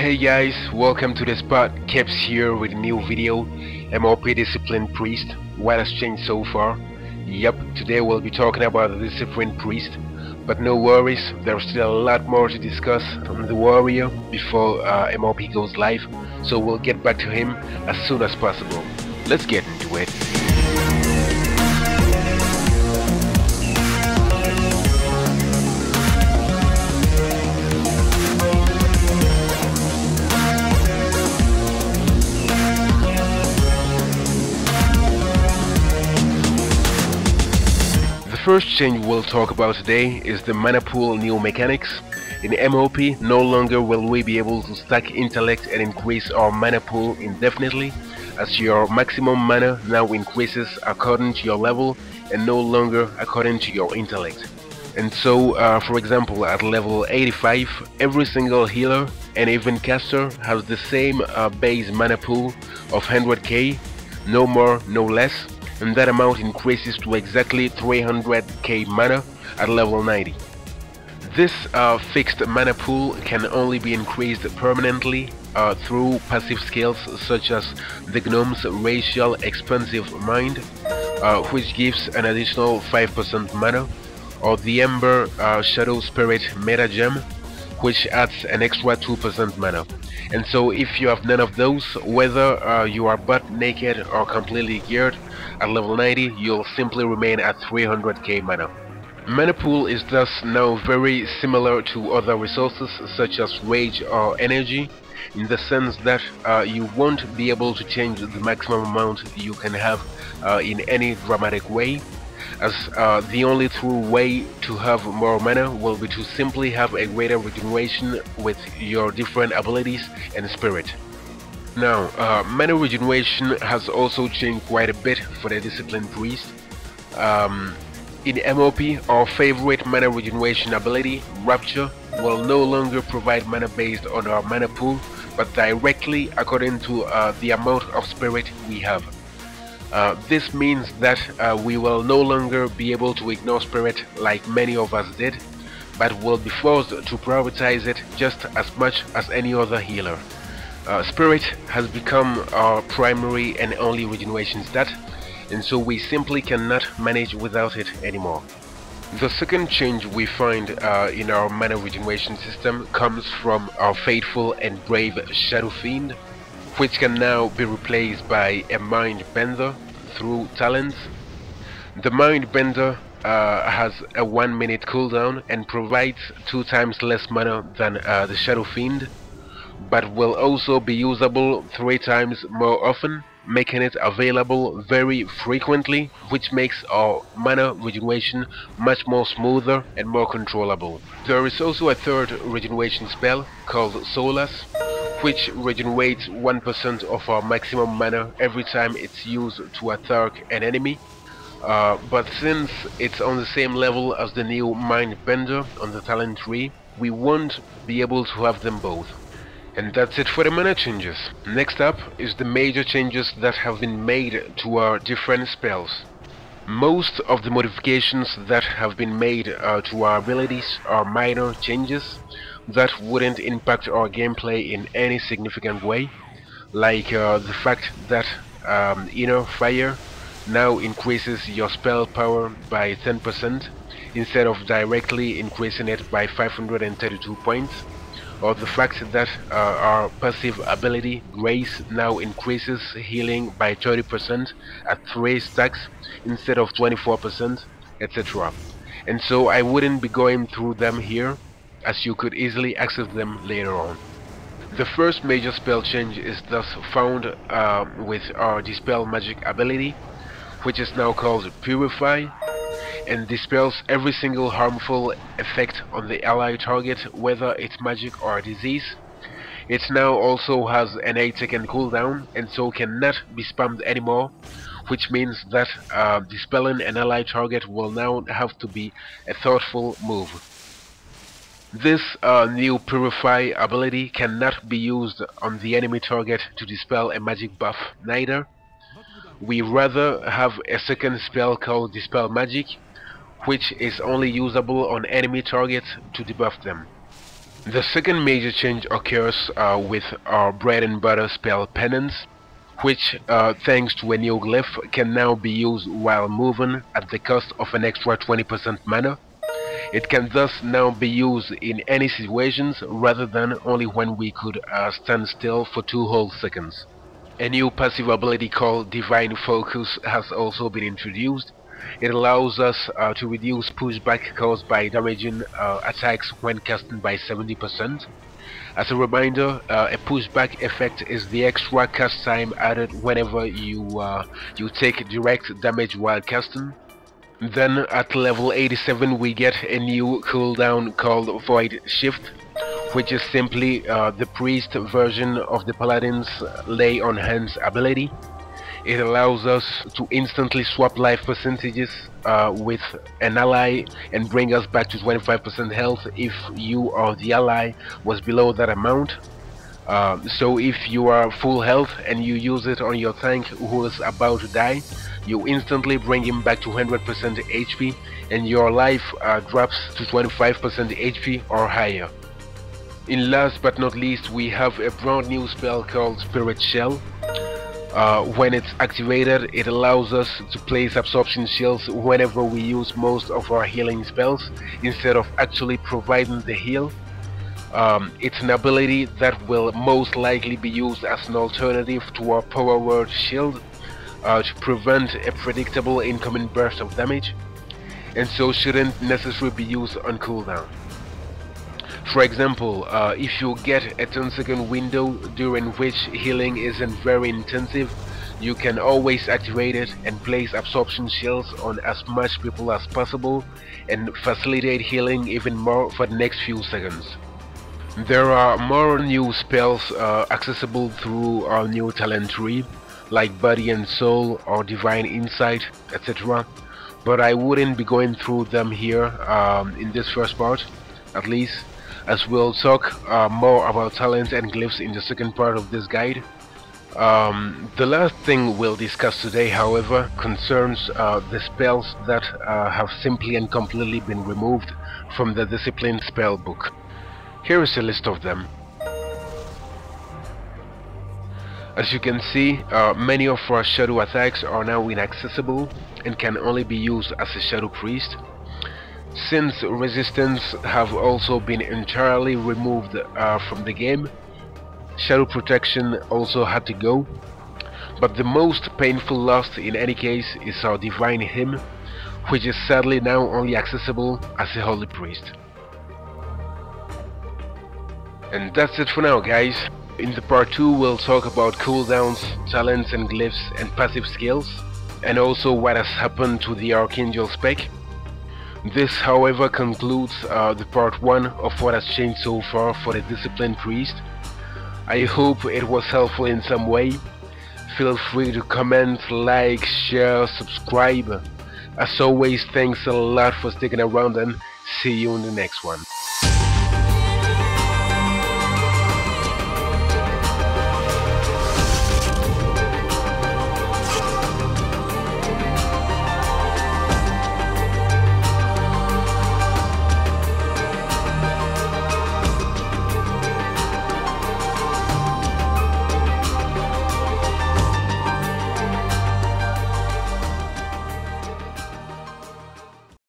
Hey guys, welcome to the spot. Caps here with a new video. MoP Discipline Priest. What has changed so far? Yup, today we'll be talking about the Discipline Priest. But no worries, there's still a lot more to discuss on the warrior before MoP goes live. So we'll get back to him as soon as possible. Let's get into it. The first change we'll talk about today is the mana pool new mechanics. In MoP, no longer will we be able to stack intellect and increase our mana pool indefinitely, as your maximum mana now increases according to your level and no longer according to your intellect. And so, for example, at level 85, every single healer and even caster has the same base mana pool of 100k, no more, no less. And that amount increases to exactly 300k mana at level 90. This fixed mana pool can only be increased permanently through passive skills such as the Gnome's Racial Expansive Mind, which gives an additional 5% mana, or the Ember Shadow Spirit Meta Gem, which adds an extra 2% mana. And so if you have none of those, whether you are butt naked or completely geared, at level 90 you'll simply remain at 300k mana. Mana pool is thus now very similar to other resources such as rage or energy, in the sense that you won't be able to change the maximum amount you can have in any dramatic way, as the only true way to have more mana will be to simply have a greater regeneration with your different abilities and spirit. Now, mana regeneration has also changed quite a bit for the Discipline Priest. In MoP, our favorite mana regeneration ability, Rapture, will no longer provide mana based on our mana pool, but directly according to the amount of spirit we have. This means that we will no longer be able to ignore spirit like many of us did, but will be forced to prioritize it just as much as any other healer. Spirit has become our primary and only regeneration stat, and so we simply cannot manage without it anymore. The second change we find in our mana regeneration system comes from our faithful and brave Shadow Fiend, which can now be replaced by a Mind Bender through talents. The Mind Bender has a 1 minute cooldown and provides 2 times less mana than the Shadow Fiend, but will also be usable 3 times more often, making it available very frequently, which makes our mana regeneration much more smoother and more controllable. There is also a third regeneration spell called Solace, which regenerates 1% of our maximum mana every time it's used to attack an enemy. But since it's on the same level as the new Mind Bender on the talent tree, we won't be able to have them both. And that's it for the mana changes. Next up is the major changes that have been made to our different spells. Most of the modifications that have been made to our abilities are minor changes that wouldn't impact our gameplay in any significant way, like the fact that Inner Fire now increases your spell power by 10% instead of directly increasing it by 532 points, or the fact that our passive ability Grace now increases healing by 30% at 3 stacks instead of 24%, etc. And so I wouldn't be going through them here, as you could easily access them later on. The first major spell change is thus found with our Dispel Magic ability, which is now called Purify, and dispels every single harmful effect on the ally target, whether it's magic or disease. It now also has an 8-second cooldown and so cannot be spammed anymore, which means that dispelling an ally target will now have to be a thoughtful move. This new Purify ability cannot be used on the enemy target to dispel a magic buff neither. We rather have a second spell called Dispel Magic, which is only usable on enemy targets to debuff them. The second major change occurs with our bread and butter spell penance, which, thanks to a new glyph, can now be used while moving at the cost of an extra 20% mana. It can thus now be used in any situations rather than only when we could stand still for 2 whole seconds. A new passive ability called Divine Focus has also been introduced. It allows us to reduce pushback caused by damaging attacks when casting by 70%. As a reminder, a pushback effect is the extra cast time added whenever you take direct damage while casting. Then at level 87 we get a new cooldown called Void Shift, which is simply the priest version of the paladin's Lay on Hands ability. It allows us to instantly swap life percentages with an ally and bring us back to 25% health if you or the ally was below that amount. So if you are full health and you use it on your tank who is about to die, you instantly bring him back to 100% HP and your life drops to 25% HP or higher. In last but not least, we have a brand new spell called Spirit Shell. When it's activated, it allows us to place absorption shields whenever we use most of our healing spells instead of actually providing the heal. It's an ability that will most likely be used as an alternative to our Power Word shield to prevent a predictable incoming burst of damage, and so shouldn't necessarily be used on cooldown. For example, if you get a 10-second window during which healing isn't very intensive, you can always activate it and place absorption shields on as much people as possible and facilitate healing even more for the next few seconds. There are more new spells accessible through our new talent tree, like Body and Soul or Divine Insight, etc. But I wouldn't be going through them here in this first part, at least, as we'll talk more about talents and glyphs in the second part of this guide. The last thing we'll discuss today, however, concerns the spells that have simply and completely been removed from the Discipline spellbook. Here is a list of them. As you can see, many of our shadow attacks are now inaccessible and can only be used as a shadow priest. Since resistance have also been entirely removed from the game, shadow protection also had to go, but the most painful loss in any case is our divine hymn, which is sadly now only accessible as a holy priest. And that's it for now, guys. In the part 2 we'll talk about cooldowns, talents and glyphs and passive skills, and also what has happened to the Archangel spec. This, however, concludes the part 1 of what has changed so far for the Discipline Priest. I hope it was helpful in some way. Feel free to comment, like, share, subscribe. As always, thanks a lot for sticking around and see you in the next one.